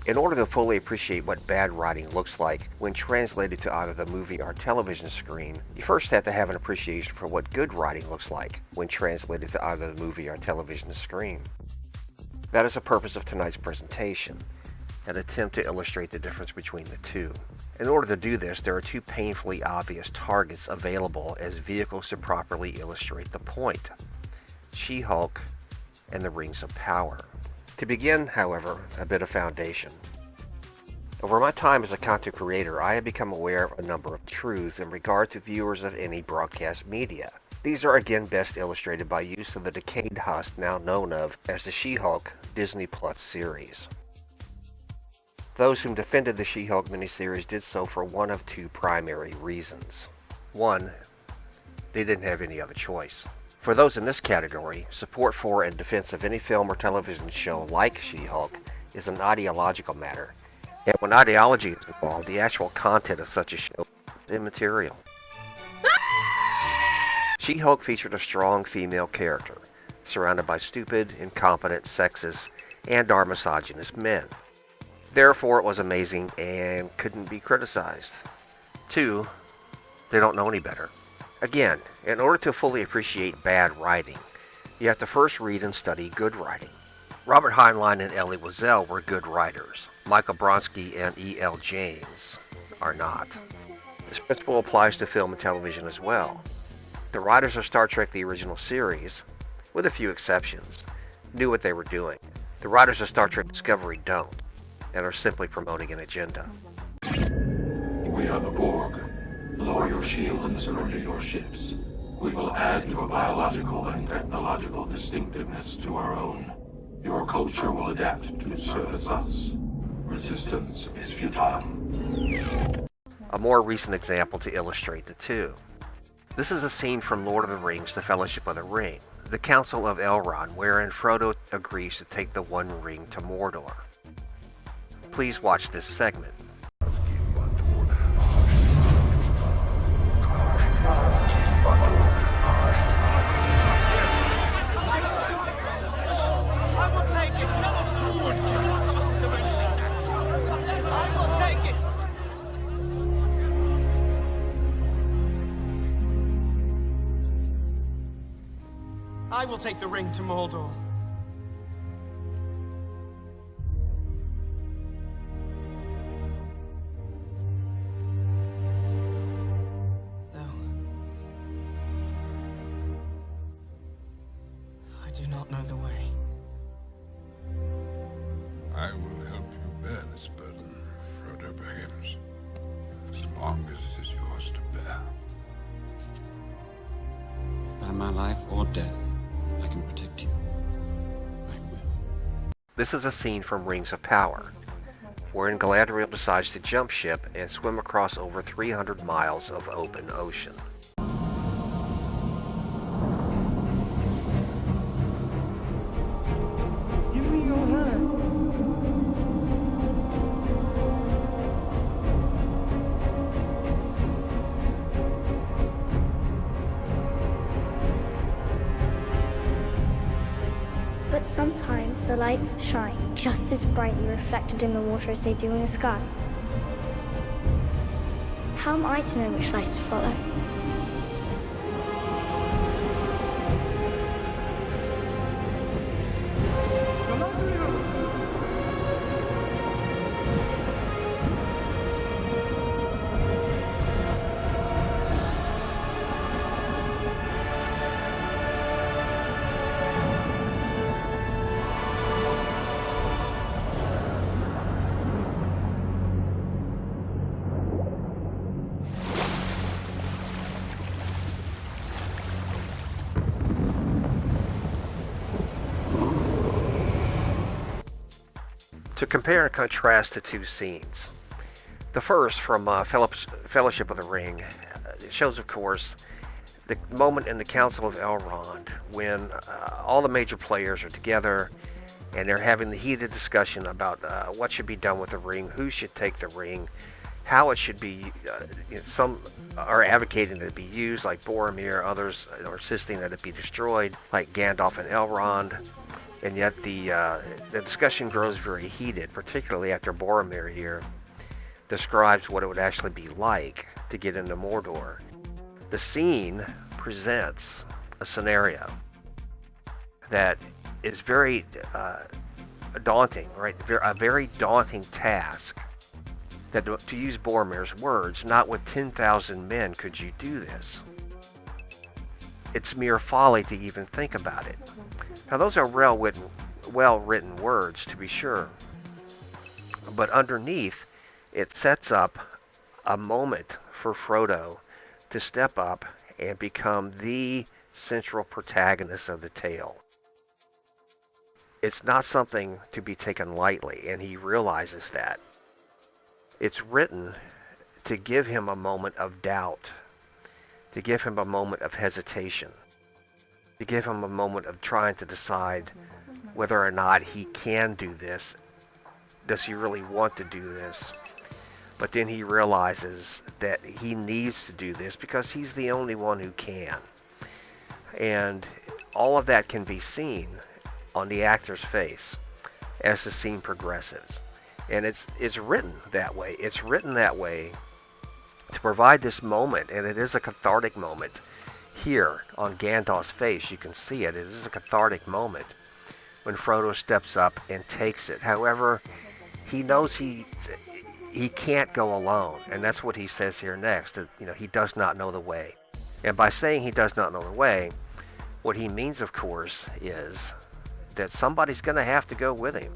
In order to fully appreciate what bad writing looks like when translated to either the movie or television screen, you first have to have an appreciation for what good writing looks like when translated to either the movie or television screen. That is the purpose of tonight's presentation, an attempt to illustrate the difference between the two. In order to do this, there are two painfully obvious targets available as vehicles to properly illustrate the point: She-Hulk and the Rings of Power. To begin, however, a bit of foundation. Over my time as a content creator, I have become aware of a number of truths in regard to viewers of any broadcast media. These are again best illustrated by use of the decayed husk now known of as the She-Hulk Disney Plus series. Those whom defended the She-Hulk miniseries did so for one of two primary reasons. One, they didn't have any other choice. For those in this category, support for and defense of any film or television show like She-Hulk is an ideological matter, and when ideology is involved, the actual content of such a show is immaterial. She-Hulk featured a strong female character, surrounded by stupid, incompetent, sexist, and/or misogynist men. Therefore, it was amazing and couldn't be criticized. Two, they don't know any better. Again, in order to fully appreciate bad writing, you have to first read and study good writing. Robert Heinlein and Elie Wiesel were good writers. Michael Bronski and E.L. James are not. This principle applies to film and television as well. The writers of Star Trek the original series, with a few exceptions, knew what they were doing. The writers of Star Trek Discovery don't, and are simply promoting an agenda. We are the Borg. Lower your shields and surrender your ships. We will add your biological and technological distinctiveness to our own. Your culture will adapt to service us. Resistance is futile. A more recent example to illustrate the two. This is a scene from Lord of the Rings: The Fellowship of the Ring, the Council of Elrond, wherein Frodo agrees to take the One Ring to Mordor. Please watch this segment. I will take the ring to Mordor. Though I do not know the way. I will help you bear this burden, Frodo Baggins, as long as it is yours to bear. By my life or death, I can protect you. I will. This is a scene from Rings of Power, wherein Galadriel decides to jump ship and swim across over 300 miles of open ocean. Give me your hand. But sometimes the lights shine just as brightly reflected in the water as they do in the sky. How am I to know which lights to follow? To compare and contrast the two scenes. The first, from Fellowship of the Ring, shows, of course, the moment in the Council of Elrond when all the major players are together and they're having the heated discussion about what should be done with the ring, who should take the ring, how it should be. Some are advocating that it be used, like Boromir. Others are insisting that it be destroyed, like Gandalf and Elrond. And yet the discussion grows very heated, particularly after Boromir here describes what it would actually be like to get into Mordor. The scene presents a scenario that is very daunting, right? A very daunting task. That, to use Boromir's words, not with 10,000 men could you do this. It's mere folly to even think about it. Now, those are well-written words, to be sure. But underneath, it sets up a moment for Frodo to step up and become the central protagonist of the tale. It's not something to be taken lightly, and he realizes that. It's written to give him a moment of doubt, to give him a moment of hesitation, to give him a moment of trying to decide whether or not he can do this. Does he really want to do this? But then he realizes that he needs to do this because he's the only one who can. And all of that can be seen on the actor's face as the scene progresses. And it's written that way. It's written that way to provide this moment, and it is a cathartic moment. Here on Gandalf's face, you can see it. It is a cathartic moment when Frodo steps up and takes it. However, he knows he can't go alone, and that's what he says here next. That, he does not know the way. And by saying he does not know the way, what he means, of course, is that somebody's going to have to go with him.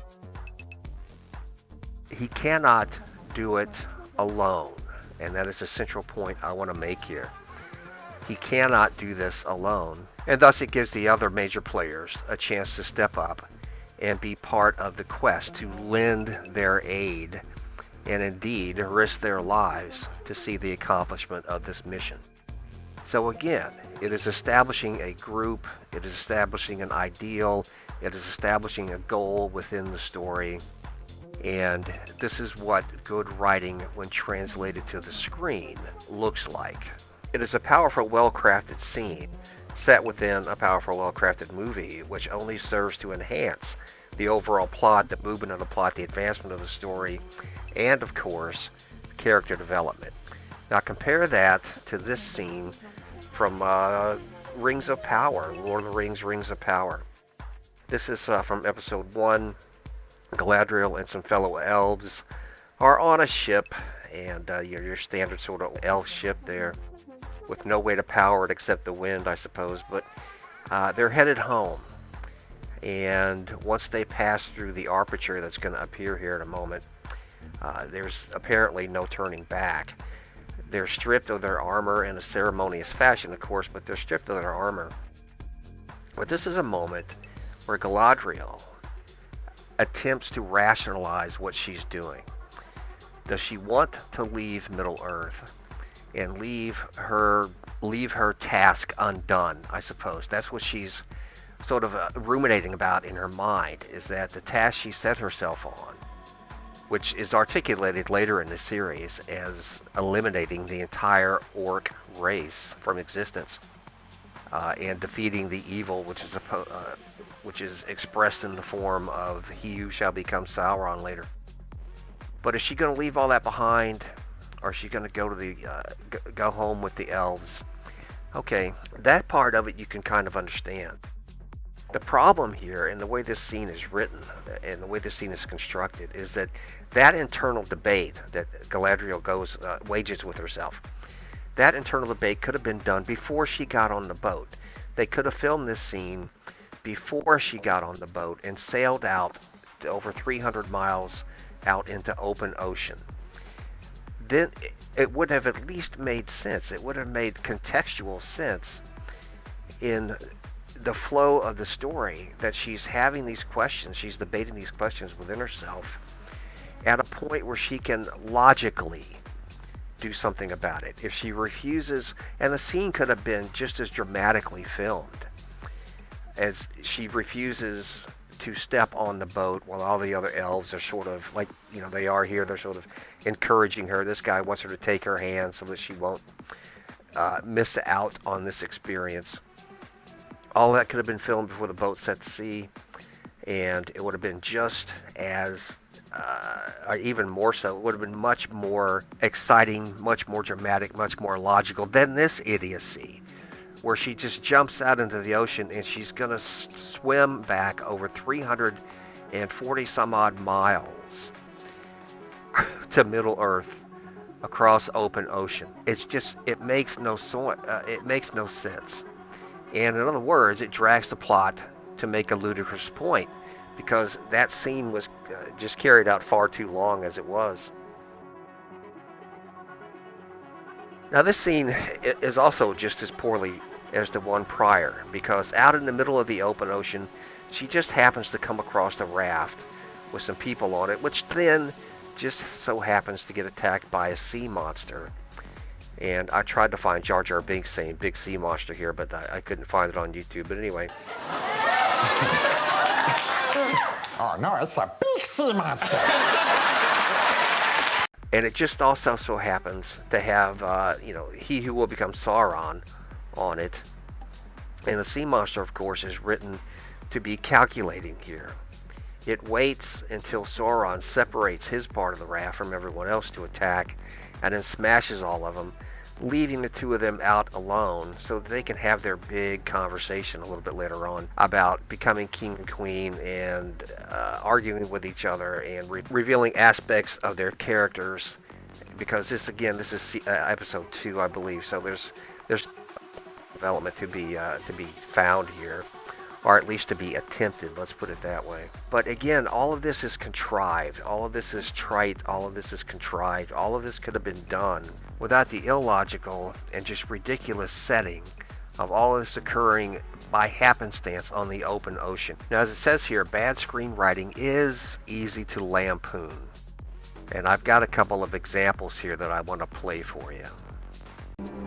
He cannot do it alone, and that is a central point I want to make here. He cannot do this alone, and thus it gives the other major players a chance to step up and be part of the quest, to lend their aid and indeed risk their lives to see the accomplishment of this mission. So again, it is establishing a group, it is establishing an ideal, it is establishing a goal within the story, and this is what good writing, when translated to the screen, looks like. It is a powerful, well-crafted scene set within a powerful, well-crafted movie, which only serves to enhance the overall plot, the movement of the plot, the advancement of the story, and of course, character development. Now compare that to this scene from Rings of Power, Lord of the Rings, Rings of Power. This is from episode 1. Galadriel and some fellow elves are on a ship, and your standard sort of elf ship there, with no way to power it except the wind, I suppose. But they're headed home, and once they pass through the aperture that's going to appear here in a moment, there's apparently no turning back. They're stripped of their armor in a ceremonious fashion, of course, but they're stripped of their armor. But this is a moment where Galadriel attempts to rationalize what she's doing. Does she want to leave Middle-earth and leave her task undone, I suppose? That's what she's sort of ruminating about in her mind, is that the task she set herself on, which is articulated later in the series as eliminating the entire orc race from existence, and defeating the evil, which is expressed in the form of he who shall become Sauron later. But is she going to leave all that behind, or is she going to go home with the elves? Okay, that part of it you can kind of understand. The problem here, and the way this scene is written, and the way this scene is constructed, is that internal debate that Galadriel wages with herself, that internal debate could have been done before she got on the boat. They could have filmed this scene before she got on the boat and sailed out to over 300 miles out into open ocean. Then it would have at least made sense. It would have made contextual sense in the flow of the story that she's having these questions, she's debating these questions within herself at a point where she can logically do something about it. If she refuses, and the scene could have been just as dramatically filmed, as she refuses to step on the boat while all the other elves are sort of like, they are here, they're sort of encouraging her. This guy wants her to take her hand so that she won't miss out on this experience. All that could have been filmed before the boat set to sea, and it would have been just as, or even more so, it would have been much more exciting, much more dramatic, much more logical than this idiocy, where she just jumps out into the ocean and she's going to swim back over 340 some odd miles to Middle Earth across open ocean. It's just, it makes no sense. And in other words, it drags the plot to make a ludicrous point, because that scene was just carried out far too long as it was. Now this scene is also just as poorly as the one prior, because out in the middle of the open ocean, she just happens to come across a raft with some people on it, which then just so happens to get attacked by a sea monster. And I tried to find Jar Jar Binks saying big sea monster here, but I couldn't find it on YouTube. But anyway. Oh no, it's a big sea monster. And it just also so happens to have, he who will become Sauron on it. And the sea monster, of course, is written to be calculating here. It waits until Sauron separates his part of the raft from everyone else to attack, and then smashes all of them, leaving the two of them out alone so that they can have their big conversation a little bit later on about becoming king and queen, and arguing with each other, and revealing aspects of their characters, because this is episode 2, I believe, so there's development to be found here, or at least to be attempted, let's put it that way. But again, all of this is contrived, all of this is trite, all of this is contrived, all of this could have been done without the illogical and just ridiculous setting of all of this occurring by happenstance on the open ocean. Now, as it says here, bad screenwriting is easy to lampoon. And I've got a couple of examples here that I want to play for you.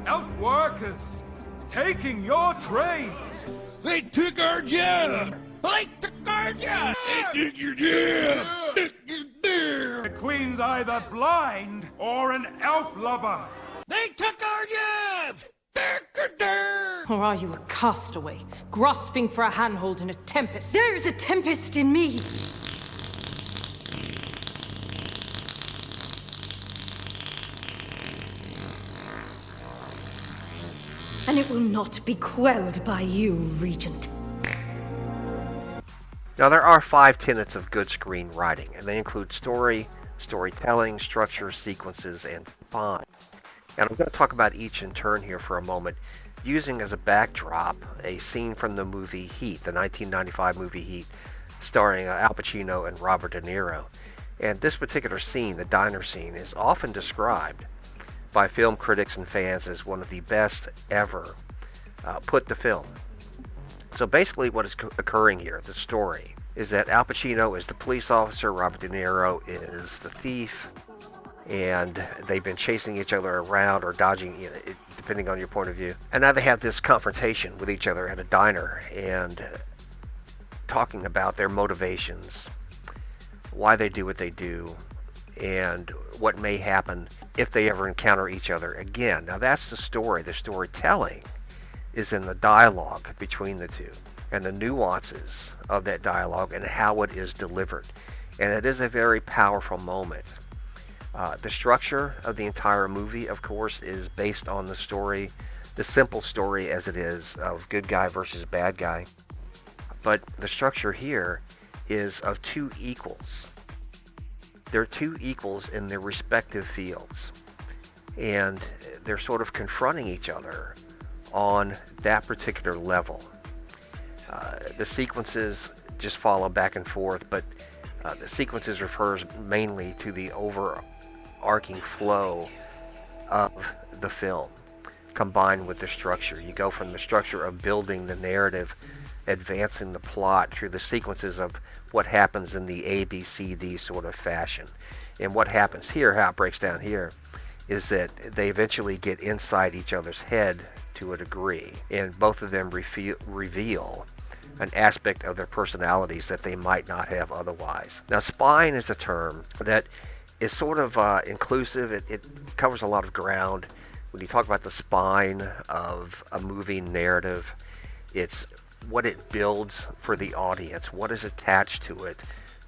Elf workers, taking your trades. They took our job! They took our job! They took your job! Took your job! The queen's either blind or an elf lover. They took our jobs! Took our job! Or are you a castaway, grasping for a handhold in a tempest? There's a tempest in me! And it will not be quelled by you, Regent. Now, there are 5 tenets of good screenwriting, and they include story, storytelling, structure, sequences, and spine. And I'm going to talk about each in turn here for a moment, using as a backdrop a scene from the movie Heat, the 1995 movie Heat, starring Al Pacino and Robert De Niro. And this particular scene, the diner scene, is often described by film critics and fans as one of the best ever put to film. So basically what is occurring here, the story, is that Al Pacino is the police officer, Robert De Niro is the thief, and they've been chasing each other around or dodging, depending on your point of view. And now they have this confrontation with each other at a diner and talking about their motivations, why they do what they do, and what may happen if they ever encounter each other again. Now that's the story. The storytelling is in the dialogue between the two, and the nuances of that dialogue and how it is delivered. And it is a very powerful moment. The structure of the entire movie, of course, is based on the story, the simple story as it is, of good guy versus bad guy. But the structure here is of 2 equals. They're 2 equals in their respective fields, and they're sort of confronting each other on that particular level. The sequences just follow back and forth, but the sequences refers mainly to the overarching flow of the film combined with the structure. You go from the structure of building the narrative, advancing the plot, through the sequences of what happens in the A, B, C, D sort of fashion. And what happens here, how it breaks down here, is that they eventually get inside each other's head to a degree, and both of them reveal an aspect of their personalities that they might not have otherwise. Now, spine is a term that is sort of inclusive. It covers a lot of ground. When you talk about the spine of a movie narrative, it's what it builds for the audience, what is attached to it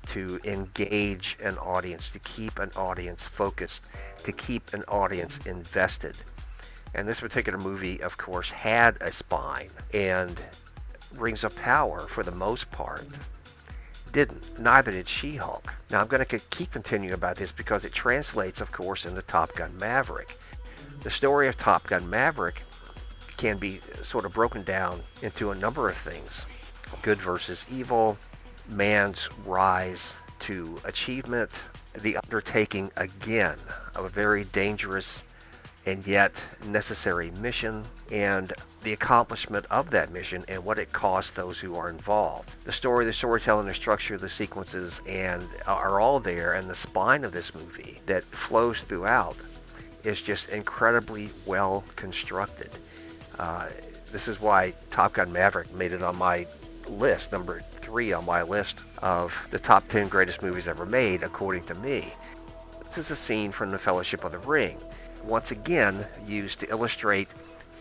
to engage an audience, to keep an audience focused, to keep an audience invested. And this particular movie, of course, had a spine, and Rings of Power, for the most part, didn't. Neither did She-Hulk. Now, I'm going to keep continuing about this because it translates, of course, into Top Gun Maverick. The story of Top Gun Maverick can be sort of broken down into a number of things. Good versus evil, man's rise to achievement, the undertaking again of a very dangerous and yet necessary mission, and the accomplishment of that mission and what it costs those who are involved. The story, the storytelling, the structure, the sequences, and are all there, and the spine of this movie that flows throughout is just incredibly well constructed. This is why Top Gun Maverick made it on my list, number 3 on my list of the top 10 greatest movies ever made, according to me. This is a scene from The Fellowship of the Ring, once again used to illustrate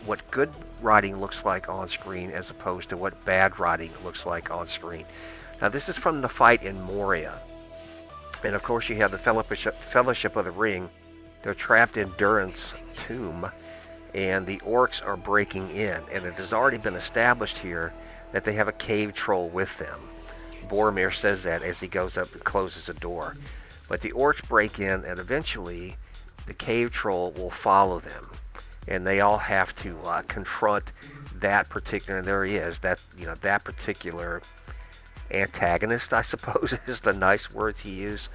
what good writing looks like on screen as opposed to what bad writing looks like on screen. Now, this is from the fight in Moria. And of course, you have the Fellowship of the Ring. They're trapped in Durrant's tomb, and the orcs are breaking in. And it has already been established here that they have a cave troll with them. Boromir says that as he goes up and closes a door. But the orcs break in, and eventually the cave troll will follow them. And they all have to confront that particular, and there he is, that particular antagonist, I suppose, is the nice word to use.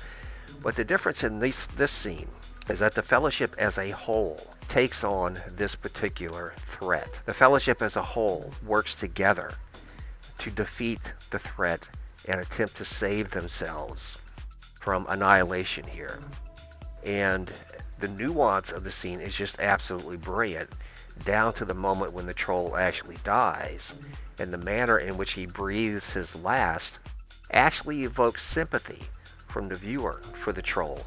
But the difference in this scene is that the Fellowship as a whole takes on this particular threat. The Fellowship as a whole works together to defeat the threat and attempt to save themselves from annihilation here. And the nuance of the scene is just absolutely brilliant, down to the moment when the troll actually dies, and the manner in which he breathes his last actually evokes sympathy from the viewer for the troll.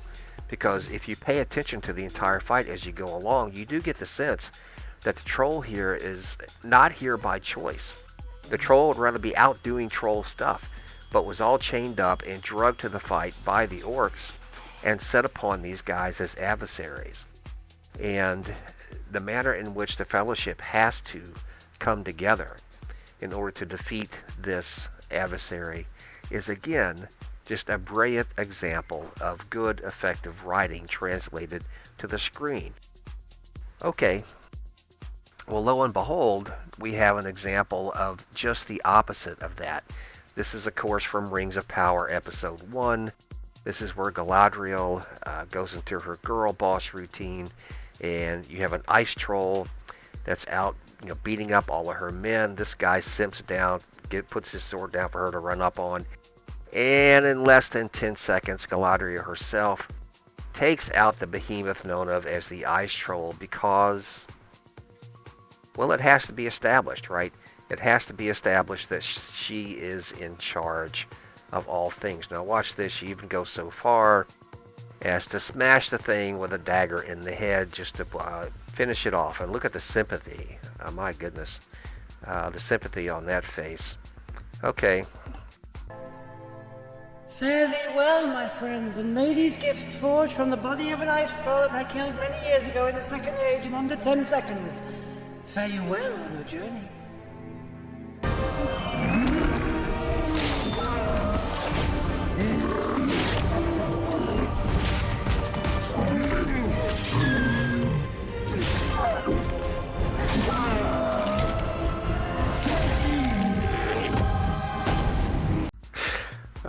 Because if you pay attention to the entire fight as you go along, you do get the sense that the troll here is not here by choice. The troll would rather be out doing troll stuff, but was all chained up and drugged to the fight by the orcs and set upon these guys as adversaries. And the manner in which the Fellowship has to come together in order to defeat this adversary is, again, just a brilliant example of good, effective writing translated to the screen. Okay, well, lo and behold, we have an example of just the opposite of that. This is, of course, from Rings of Power Episode 1. This is where Galadriel goes into her girl boss routine, and you have an ice troll that's out, beating up all of her men. This guy simps down, puts his sword down for her to run up on, and in less than 10 seconds, Galadriel herself takes out the behemoth known of as the ice troll because, well, it has to be established, right? It has to be established that she is in charge of all things. Now watch this, she even goes so far as to smash the thing with a dagger in the head just to finish it off. And look at the sympathy. Oh my goodness. The sympathy on that face. Okay. Fare thee well, my friends, and may these gifts forged from the body of an ice troll that I killed many years ago in the Second Age in under 10 seconds fare you well on your journey.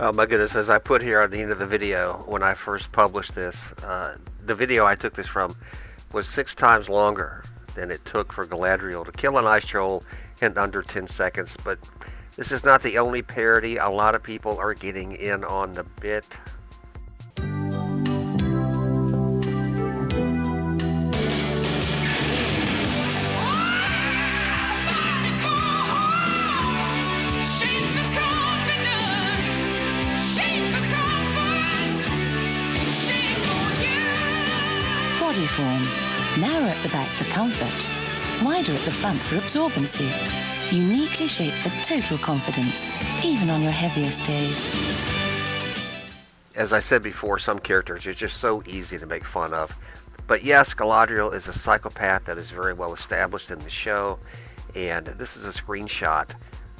Oh my goodness, as I put here at the end of the video, when I first published this, the video I took this from was 6 times longer than it took for Galadriel to kill an ice troll in under 10 seconds. But this is not the only parody. A lot of people are getting in on the bit. Body form. Narrow at the back for comfort, wider at the front for absorbency. Uniquely shaped for total confidence, even on your heaviest days. As I said before, some characters are just so easy to make fun of. But yes, Galadriel is a psychopath that is very well established in the show. And this is a screenshot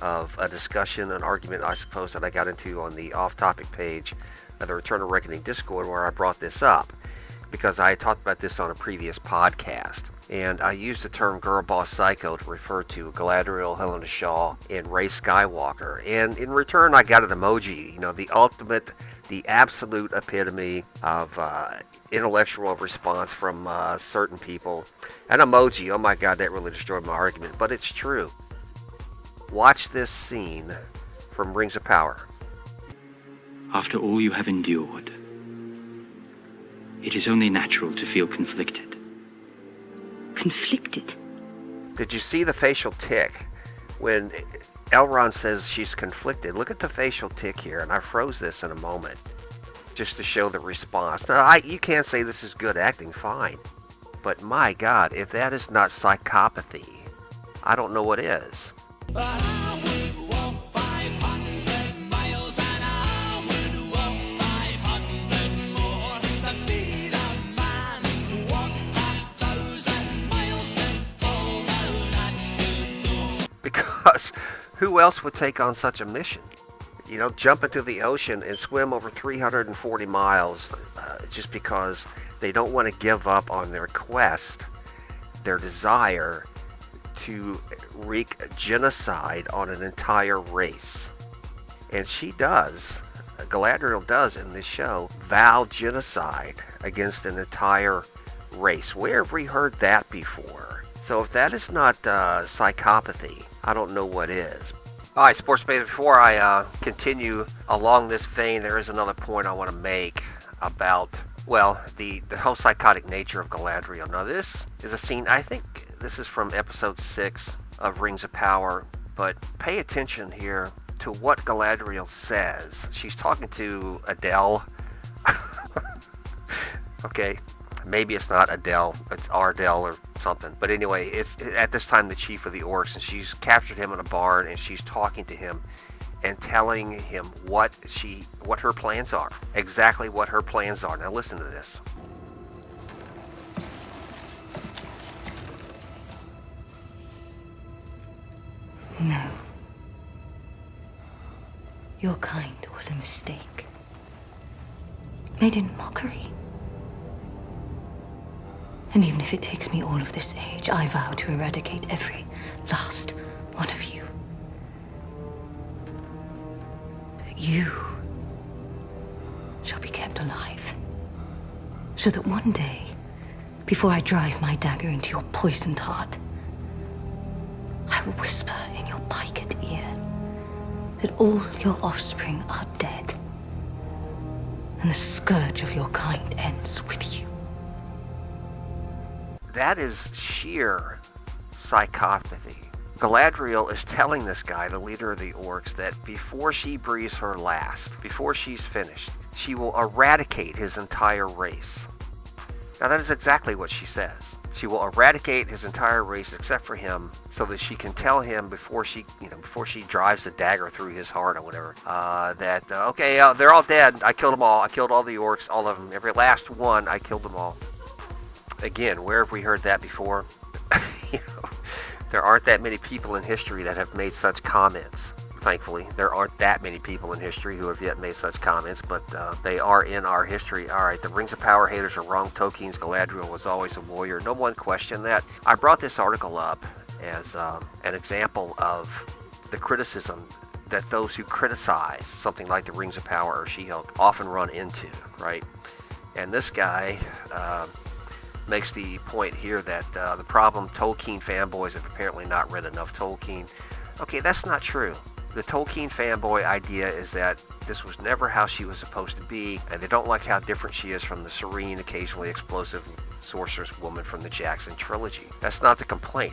of a discussion, an argument, I suppose, that I got into on the off-topic page of the Return of Reckoning Discord, where I brought this up because I talked about this on a previous podcast. And I used the term girl boss psycho to refer to Galadriel, Helena Shaw, and Rey Skywalker. And in return, I got an emoji, the ultimate, the absolute epitome of intellectual response from certain people. An emoji, oh my god, that really destroyed my argument, but it's true. Watch this scene from Rings of Power. After all you have endured, it is only natural to feel conflicted. Conflicted? Did you see the facial tick? When Elrond says she's conflicted, look at the facial tick here, and I froze this in a moment, just to show the response. Now, you can't say this is good acting, fine. But my god, if that is not psychopathy, I don't know what is. Because who else would take on such a mission? Jump into the ocean and swim over 340 miles just because they don't want to give up on their quest, their desire to wreak genocide on an entire race. And she does, Galadriel does in this show, vow genocide against an entire race. Where have we heard that before? So if that is not psychopathy, I don't know what is. Alright, Sports Beta, before I continue along this vein, there is another point I want to make about, the whole psychotic nature of Galadriel. Now, this is a scene, I think this is from episode 6 of Rings of Power, but pay attention here to what Galadriel says. She's talking to Adele. Okay, maybe it's not Adele, it's Ardell or something. But anyway, it's at this time the chief of the orcs, and she's captured him in a barn, and she's talking to him and telling him what her plans are. Exactly what her plans are. Now listen to this. No. Your kind was a mistake. Made in mockery. And even if it takes me all of this age, I vow to eradicate every last one of you. But you shall be kept alive, so that one day, before I drive my dagger into your poisoned heart, I will whisper in your piked ear that all your offspring are dead, and the scourge of your kind ends with you. That is sheer psychopathy. Galadriel is telling this guy, the leader of the orcs, that before she breathes her last, before she's finished, she will eradicate his entire race. Now that is exactly what she says. She will eradicate his entire race except for him, so that she can tell him before she drives the dagger through his heart or whatever, they're all dead. I killed them all. I killed all the orcs, all of them. Every last one, I killed them all. Again, where have we heard that before? There aren't that many people in history that have made such comments. Thankfully, there aren't that many people in history who have yet made such comments, but they are in our history. Alright, the Rings of Power haters are wrong. Tolkien's Galadriel was always a warrior. No one questioned that. I brought this article up as an example of the criticism that those who criticize something like the Rings of Power or She-Hulk often run into, right? And this guy makes the point here that the problem, Tolkien fanboys have apparently not read enough Tolkien. Okay, that's not true. The Tolkien fanboy idea is that this was never how she was supposed to be, and they don't like how different she is from the serene, occasionally explosive sorceress woman from the Jackson trilogy. That's not the complaint.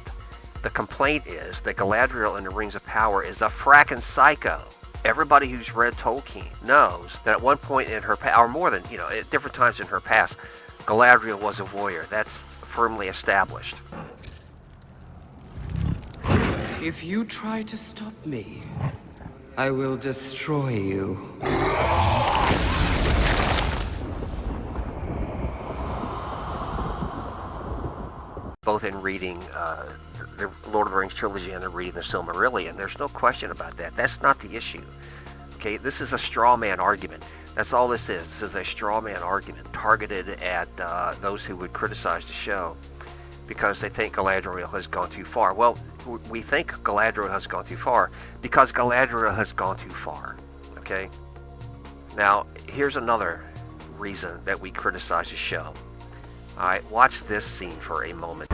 The complaint is that Galadriel in the Rings of Power is a frackin' psycho. Everybody who's read Tolkien knows that at one point in her past, or more than, at different times in her past, Galadriel was a warrior. That's firmly established. If you try to stop me, I will destroy you. Both in reading the Lord of the Rings trilogy and in reading the Silmarillion. There's no question about that. That's not the issue. Okay, this is a straw man argument. That's all this is. This is a straw man argument targeted at those who would criticize the show because they think Galadriel has gone too far. Well, we think Galadriel has gone too far because Galadriel has gone too far. Okay? Now, here's another reason that we criticize the show. Alright, watch this scene for a moment.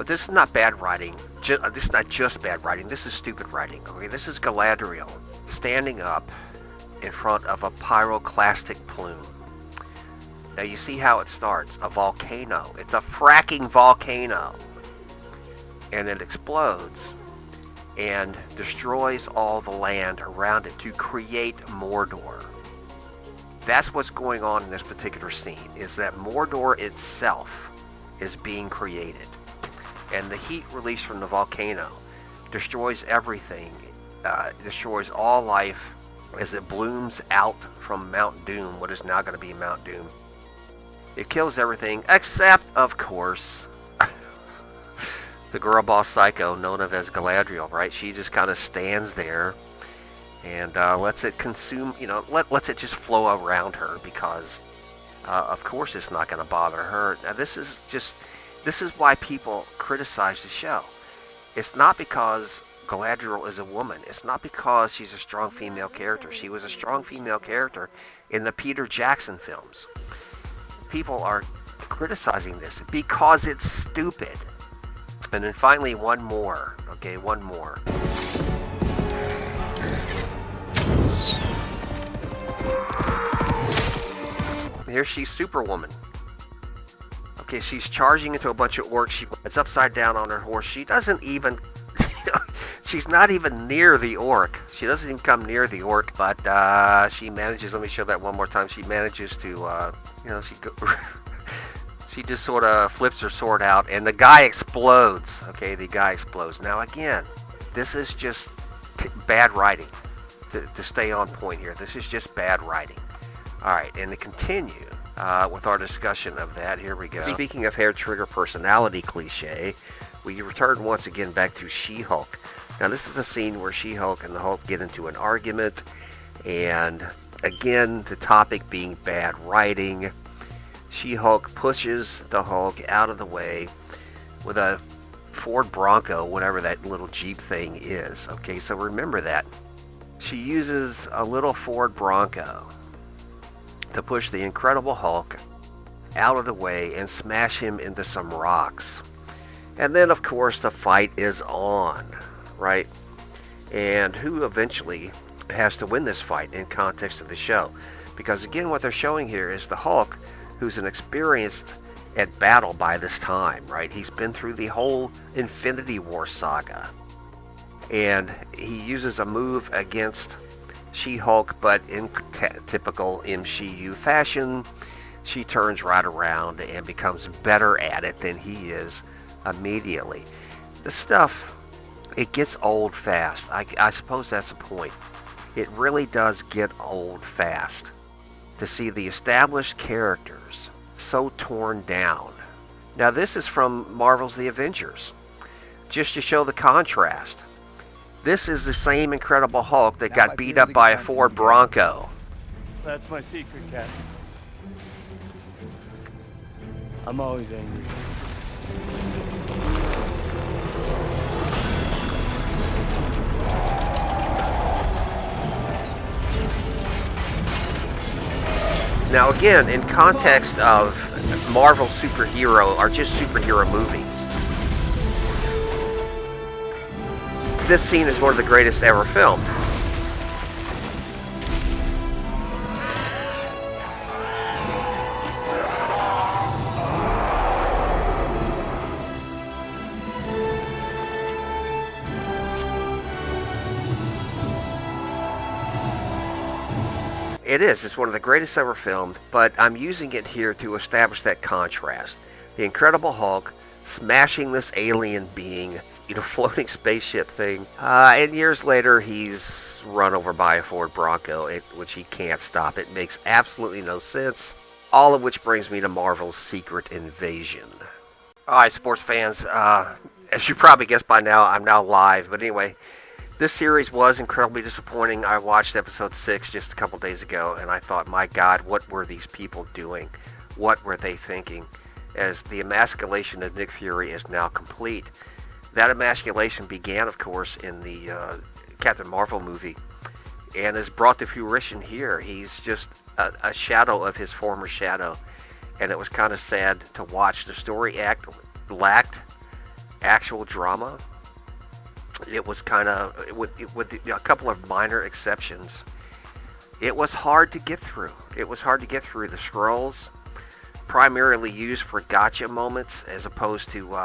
This is not bad writing. This is not just bad writing. This is stupid writing. Okay, this is Galadriel standing up in front of a pyroclastic plume. Now you see how it starts. A volcano. It's a fracking volcano. And it explodes and destroys all the land around it to create Mordor. That's what's going on in this particular scene, is that Mordor itself is being created. And the heat released from the volcano destroys everything, destroys all life as it blooms out from Mount Doom, what is now going to be Mount Doom. It kills everything except, of course, the girl boss psycho known as Galadriel, right? She just kind of stands there and lets it consume, lets it just flow around her because, of course, it's not going to bother her. Now, this is why people criticize the show. It's not because Galadriel is a woman. It's not because she's a strong female character. She was a strong female character in the Peter Jackson films. People are criticizing this because it's stupid. And then finally, one more. Okay, one more. Here she's Superwoman. Okay, she's charging into a bunch of orcs. She rides upside down on her horse. She doesn't even... she's not even near the orc. She doesn't even come near the orc, but she manages... Let me show that one more time. She manages to, she just sort of flips her sword out, and the guy explodes. Okay, the guy explodes. Now, again, this is just bad writing. To stay on point here, this is just bad writing. Alright, and to continue... with our discussion of that, here we go. Speaking of hair trigger personality cliche, we return once again back to She-Hulk. Now this is a scene where She-Hulk and the Hulk get into an argument, and again, the topic being bad writing. She-Hulk pushes the Hulk out of the way with a Ford Bronco, whatever that little Jeep thing is. Okay, so remember that. She uses a little Ford Bronco to push the Incredible Hulk out of the way and smash him into some rocks. And then, of course, the fight is on, right? And who eventually has to win this fight in context of the show? Because, again, what they're showing here is the Hulk, who's an experienced at battle by this time, right? He's been through the whole Infinity War saga. And he uses a move against She-Hulk, but in typical MCU fashion, she turns right around and becomes better at it than he is immediately. The stuff, it gets old fast. I suppose that's the point. It really does get old fast to see the established characters so torn down. Now this is from Marvel's The Avengers, just to show the contrast. This is the same Incredible Hulk that got beat up by a Ford Bronco. That's my secret, Captain. I'm always angry. Now again, in context of Marvel superhero or just superhero movies, this scene is one of the greatest ever filmed. It is. It's one of the greatest ever filmed, but I'm using it here to establish that contrast. The Incredible Hulk smashing this alien being, floating spaceship thing, and years later he's run over by a Ford Bronco, which he can't stop. It makes absolutely no sense. All of which brings me to Marvel's Secret Invasion. Alright, sports fans, as you probably guessed by now, I'm now live, but anyway, this series was incredibly disappointing. I watched episode 6 just a couple days ago, and I thought, my God, what were these people doing? What were they thinking? As the emasculation of Nick Fury is now complete. That emasculation began, of course, in the Captain Marvel movie, and is brought to fruition here. He's just a shadow of his former shadow, and it was kind of sad to watch. The story lacked actual drama. It was kind of, with a couple of minor exceptions, it was hard to get through. It was hard to get through. The Skrulls, primarily used for gotcha moments, as opposed to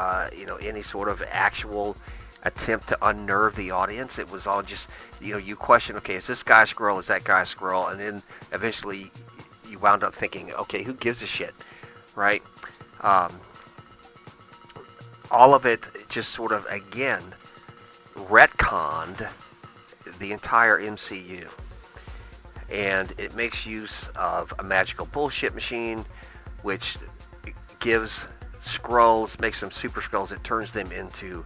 any sort of actual attempt to unnerve the audience. It was all just, you question, okay, is this guy a Skrull? Is that guy a Skrull? And then eventually you wound up thinking, okay, who gives a shit, right? All of it just sort of, again, retconned the entire MCU, and it makes use of a magical bullshit machine, which gives Skrulls, makes them super Skrulls. It turns them into,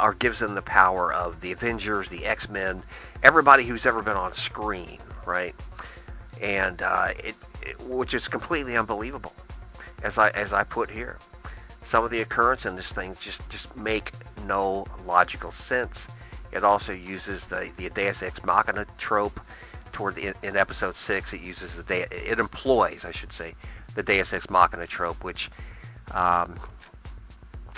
or gives them the power of the Avengers, the X-Men, everybody who's ever been on screen, right? And which is completely unbelievable, as I put here. Some of the occurrence in this thing just make no logical sense. It also uses the Deus Ex Machina trope in episode 6. It uses it employs, I should say, the Deus Ex Machina trope, which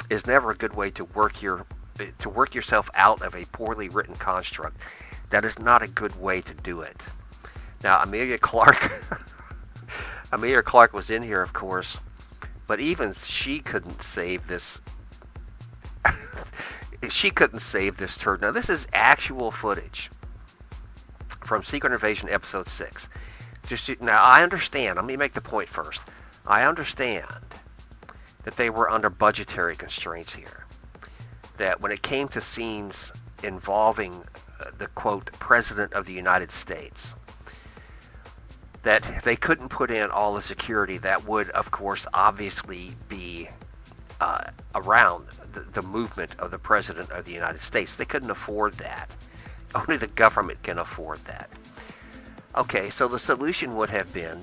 is never a good way to work yourself out of a poorly written construct. That is not a good way to do it. Now, Amelia Clark was in here, of course. But even she couldn't save this. She couldn't save this turd. Now, this is actual footage from Secret Invasion Episode 6. Now, I understand. Let me make the point first. I understand that they were under budgetary constraints here. That when it came to scenes involving the, quote, President of the United States, that they couldn't put in all the security that would, of course, obviously be around the movement of the President of the United States. They couldn't afford that. Only the government can afford that. Okay, so the solution would have been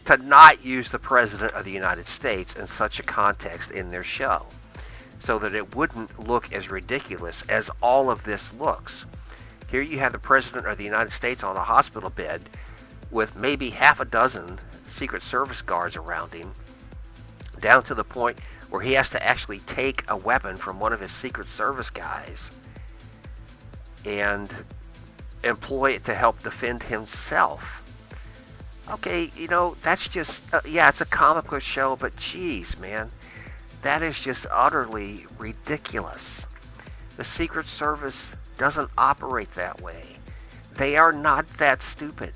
to not use the President of the United States in such a context in their show, so that it wouldn't look as ridiculous as all of this looks. Here you have the President of the United States on a hospital bed with maybe half a dozen Secret Service guards around him, down to the point where he has to actually take a weapon from one of his Secret Service guys and employ it to help defend himself. Okay, that's just, it's a comic book show, but geez, man, that is just utterly ridiculous. The Secret Service doesn't operate that way. They are not that stupid.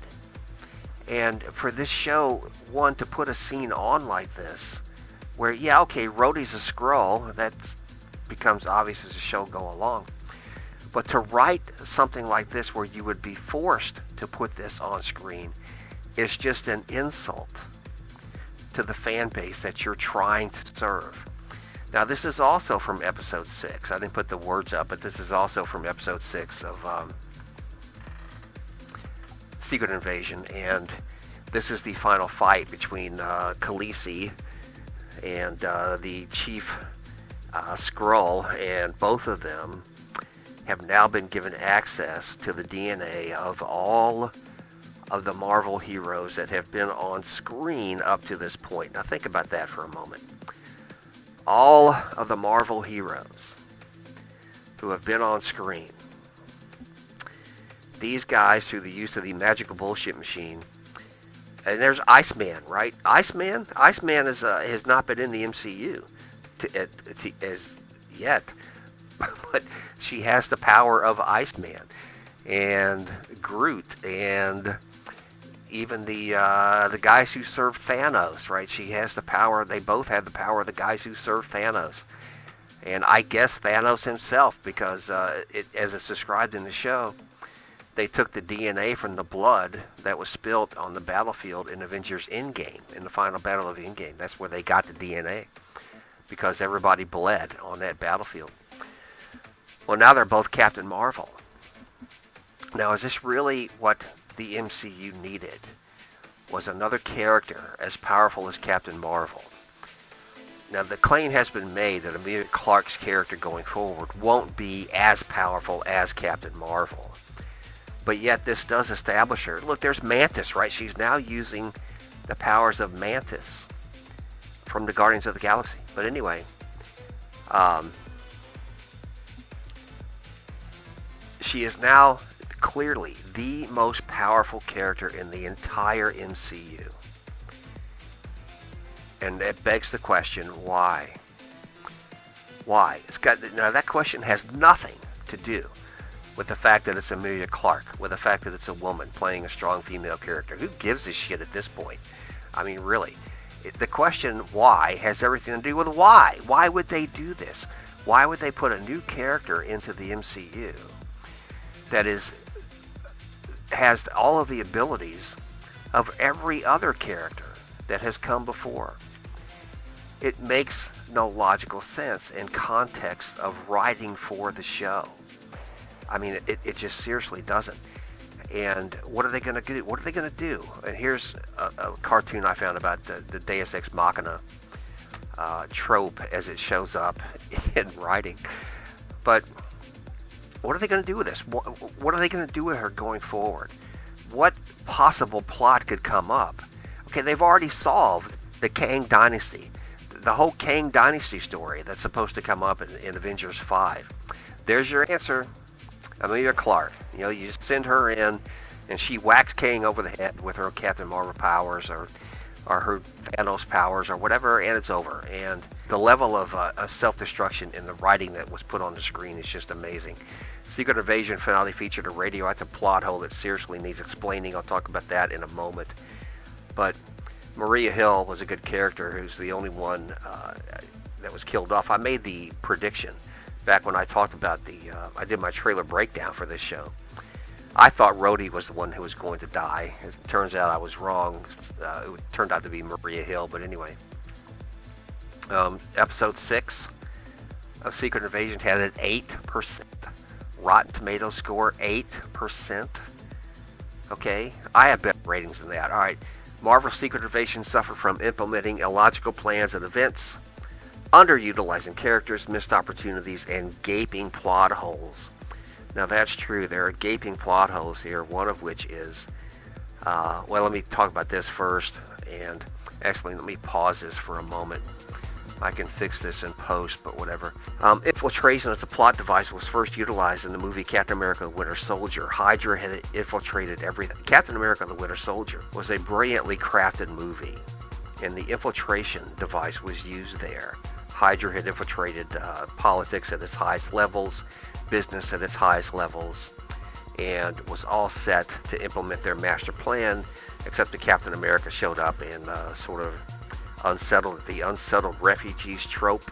And for this show, one, to put a scene on like this, where, Rhodey's a Skrull, that becomes obvious as the show go along. But to write something like this where you would be forced to put this on screen is just an insult to the fan base that you're trying to serve. Now, this is also from episode 6. I didn't put the words up, but this is also from episode 6 of Secret Invasion, and this is the final fight between Khaleesi and the chief Skrull, and both of them have now been given access to the DNA of all of the Marvel heroes that have been on screen up to this point. Now think about that for a moment. All of the Marvel heroes who have been on screen, these guys, through the use of the magical bullshit machine, and there's Iceman, right? Iceman has not been in the MCU as yet, but she has the power of Iceman and Groot and even the guys who served Thanos, right? She has the power. They both have the power of the guys who served Thanos, and I guess Thanos himself, because as it's described in the show, they took the DNA from the blood that was spilled on the battlefield in Avengers Endgame, in the final battle of Endgame. That's where they got the DNA, because everybody bled on that battlefield. Well, now they're both Captain Marvel. Now, is this really what the MCU needed? Was another character as powerful as Captain Marvel? Now, the claim has been made that Emilia Clarke's character going forward won't be as powerful as Captain Marvel. But yet this does establish her. Look, there's Mantis, right? She's now using the powers of Mantis from the Guardians of the Galaxy. But anyway, she is now clearly the most powerful character in the entire MCU. And it begs the question, why? Why? Now that question has nothing to do with the fact that it's Emilia Clarke, with the fact that it's a woman playing a strong female character. Who gives a shit at this point? I mean, really. The question why has everything to do with why. Why would they do this? Why would they put a new character into the MCU that has all of the abilities of every other character that has come before? It makes no logical sense in context of writing for the show. I mean, it just seriously doesn't. And what are they going to do? What are they going to do? And here's a cartoon I found about the Deus Ex Machina trope as it shows up in writing. But what are they going to do with this? What are they going to do with her going forward? What possible plot could come up? Okay, they've already solved the Kang Dynasty. The whole Kang Dynasty story that's supposed to come up in Avengers 5. There's your answer. Emilia Clarke. You know, you just send her in, and she whacks Kang over the head with her Captain Marvel powers or her Thanos powers or whatever, and it's over. And the level of self-destruction in the writing that was put on the screen is just amazing. Secret Invasion finale featured a radioactive plot hole that seriously needs explaining. I'll talk about that in a moment. But Maria Hill was a good character who's the only one that was killed off. I made the prediction back when I talked about I did my trailer breakdown for this show. I thought Rhodey was the one who was going to die. As it turns out, I was wrong. It turned out to be Maria Hill, but anyway. Episode 6 of Secret Invasion had an 8%. Rotten Tomatoes score, 8%. Okay? I have better ratings than that. Alright. Marvel's Secret Invasion suffered from implementing illogical plans and events, underutilizing characters, missed opportunities, and gaping plot holes. Now that's true. There are gaping plot holes here, one of which is, well, let me talk about this first, and actually let me pause this for a moment. I can fix this in post, but whatever. Infiltration as a plot device was first utilized in the movie Captain America the Winter Soldier. Hydra had infiltrated everything. Captain America the Winter Soldier was a brilliantly crafted movie, and the infiltration device was used there. Hydra had infiltrated politics at its highest levels, business at its highest levels, and was all set to implement their master plan, except that Captain America showed up and sort of unsettled. The unsettled refugees trope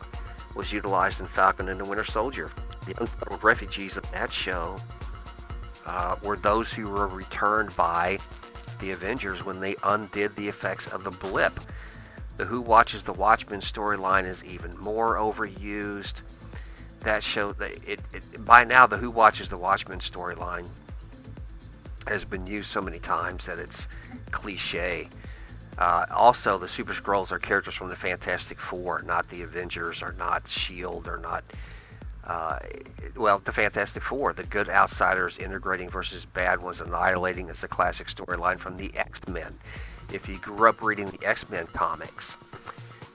was utilized in Falcon and the Winter Soldier. The unsettled refugees of that show were those who were returned by the Avengers when they undid the effects of the blip. The Who Watches the Watchmen storyline is even more overused. That show, by now, the Who Watches the Watchmen storyline has been used so many times that it's cliche. Also, the Super Skrulls are characters from the Fantastic Four, not the Avengers, or not S.H.I.E.L.D., or not Well, the Fantastic Four, the good outsiders integrating versus bad ones annihilating is a classic storyline from the X-Men. If you grew up reading the X-Men comics,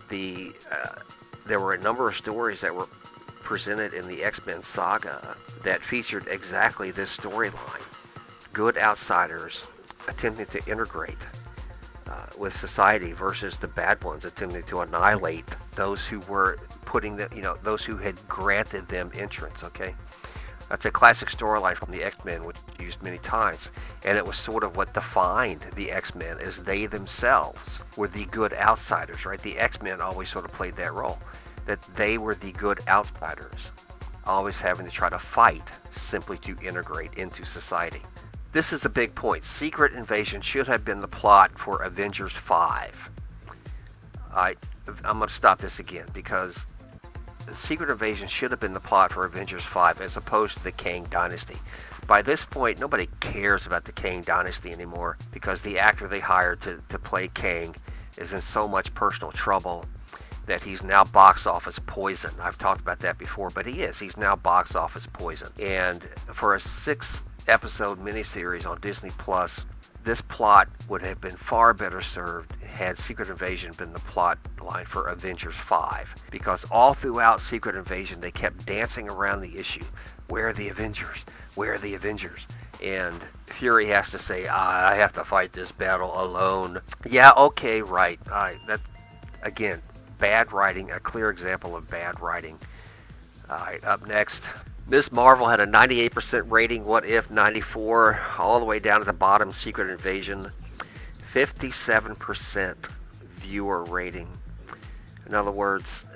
there were a number of stories that were presented in the X-Men saga that featured exactly this storyline. Good outsiders attempting to integrate with society versus the bad ones attempting to annihilate those who were those who had granted them entrance, okay? That's a classic storyline from the X-Men, which is used many times, and it was sort of what defined the X-Men, as they themselves were the good outsiders, right? The X-Men always sort of played that role, that they were the good outsiders, always having to try to fight simply to integrate into society. This is a big point. Secret Invasion should have been the plot for Avengers 5. I'm going to stop this again, because Secret Invasion should have been the plot for Avengers 5 as opposed to the Kang Dynasty. By this point, nobody cares about the Kang Dynasty anymore, because the actor they hired to play Kang is in so much personal trouble that he's now box office poison. I've talked about that before, but he's now box office poison. And for a 6-episode miniseries on Disney Plus, this plot would have been far better served had Secret Invasion been the plot line for Avengers 5. Because all throughout Secret Invasion, they kept dancing around the issue. Where are the Avengers? Where are the Avengers? And Fury has to say, I have to fight this battle alone. Yeah, okay, right. That, again, bad writing, a clear example of bad writing. Alright, up next, Ms. Marvel had a 98% rating, What If 94, all the way down to the bottom, Secret Invasion, 57% viewer rating. In other words,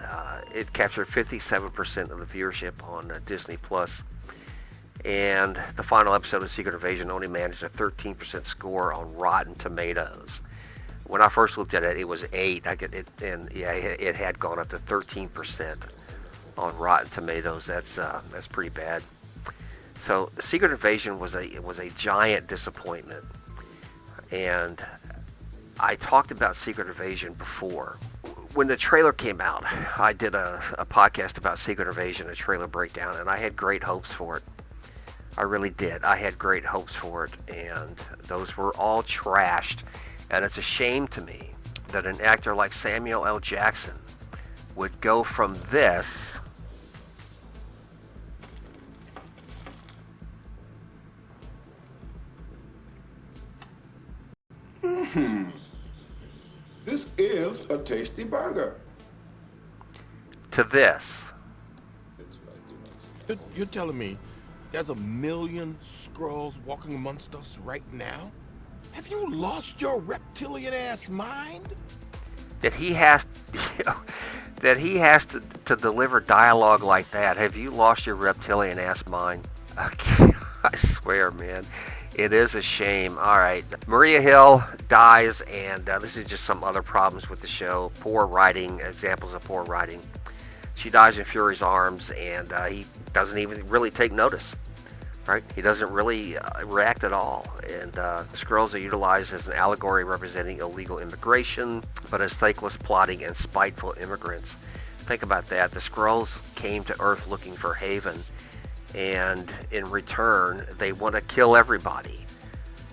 it captured 57% of the viewership on Disney Plus. And the final episode of Secret Invasion only managed a 13% score on Rotten Tomatoes. When I first looked at it, it was 8. It had gone up to 13% on Rotten Tomatoes. That's pretty bad. So Secret Invasion was a giant disappointment, and I talked about Secret Invasion before. When the trailer came out, I did a podcast about Secret Invasion, a trailer breakdown, and I had great hopes for it. I really did. I had great hopes for it, and those were all trashed. And it's a shame to me that an actor like Samuel L. Jackson would go from this This is a tasty burger. to this. You're telling me there's 1 million Skrulls walking amongst us right now? Have you lost your reptilian ass mind? That he has to deliver dialogue like that. Have you lost your reptilian ass mind? I swear, man. It is a shame. All right. Maria Hill dies, and this is just some other problems with the show. Poor writing, examples of poor writing. She dies in Fury's arms, and he doesn't even really take notice. Right? He doesn't really react at all. And Skrulls are utilized as an allegory representing illegal immigration, but as thankless, plotting, and spiteful immigrants. Think about that. The Skrulls came to Earth looking for haven, and in return, they want to kill everybody.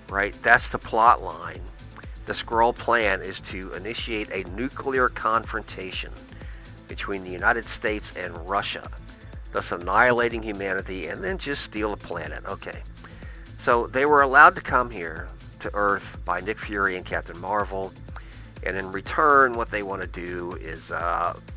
Right? That's the plot line. The Skrull plan is to initiate a nuclear confrontation between the United States and Russia, thus annihilating humanity, and then just steal a planet. Okay. So they were allowed to come here to Earth by Nick Fury and Captain Marvel, and in return, what they want to do is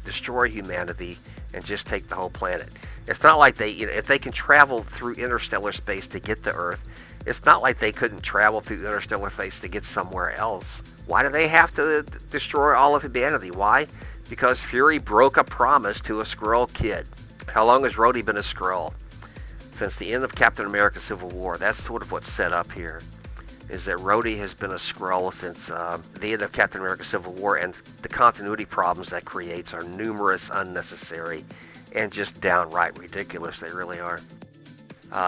destroy humanity and just take the whole planet. It's not like if they can travel through interstellar space to get to Earth, it's not like they couldn't travel through interstellar space to get somewhere else. Why do they have to destroy all of humanity? Why? Because Fury broke a promise to a Skrull kid. How long has Rhodey been a Skrull? Since the end of Captain America Civil War. That's sort of what's set up here, is that Rhodey has been a Skrull since the end of Captain America Civil War, and the continuity problems that creates are numerous, unnecessary, and just downright ridiculous. They really are.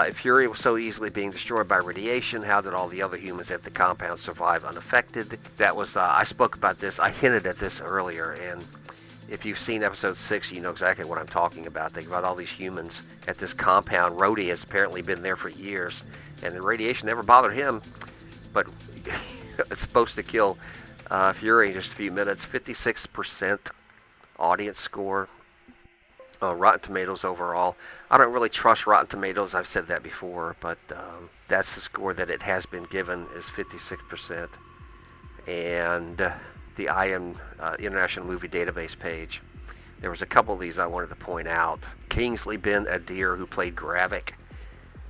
If Fury was so easily being destroyed by radiation, how did all the other humans at the compound survive unaffected? That was, I spoke about this, I hinted at this earlier, and If you've seen episode 6, you know exactly what I'm talking about. They got all these humans at this compound. Rhodey has apparently been there for years, and the radiation never bothered him, but it's supposed to kill Fury in just a few minutes. 56% audience score. Rotten Tomatoes overall. I don't really trust Rotten Tomatoes. I've said that before, but that's the score that it has been given, is 56%. And the IM International Movie Database page, there was a couple of these I wanted to point out. Kingsley Ben-Adir, who played Gravik,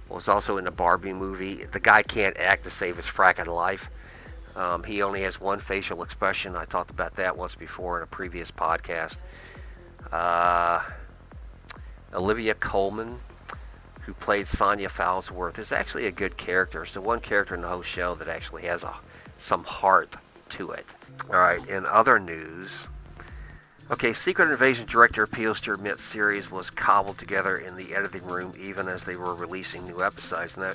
was also in the Barbie movie. The guy can't act to save his fracking life. He only has one facial expression. I talked about that once before in a previous podcast. Olivia Colman, who played Sonya Falsworth, is actually a good character. It's the one character in the whole show that actually has some heart to it. Alright, in other news, okay, Secret Invasion director appeals to admit series was cobbled together in the editing room even as they were releasing new episodes. Now,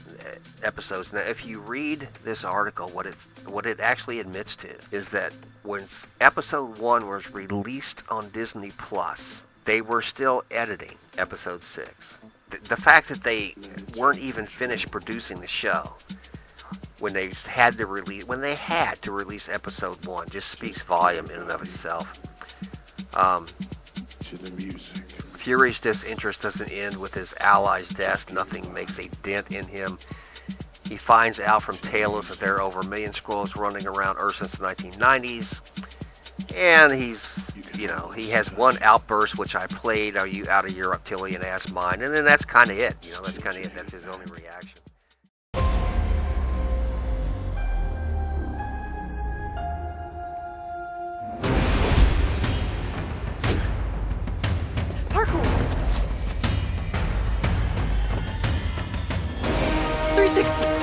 if you read this article, what it actually admits to is that when episode 1 was released on Disney Plus, they were still editing episode 6. The fact that they weren't even finished producing the show when they had to release episode 1 just speaks volume in and of itself. To the music. Fury's disinterest doesn't end with his allies' death. Nothing makes a dent in him. He finds out from Talos that there are over 1 million Skrulls running around Earth since the 1990s. And he has one outburst, which I played, "Are you out of your reptilian ass mind?" And then that's kind of it. That's kind of it. That's his only reaction. Parkour! 360!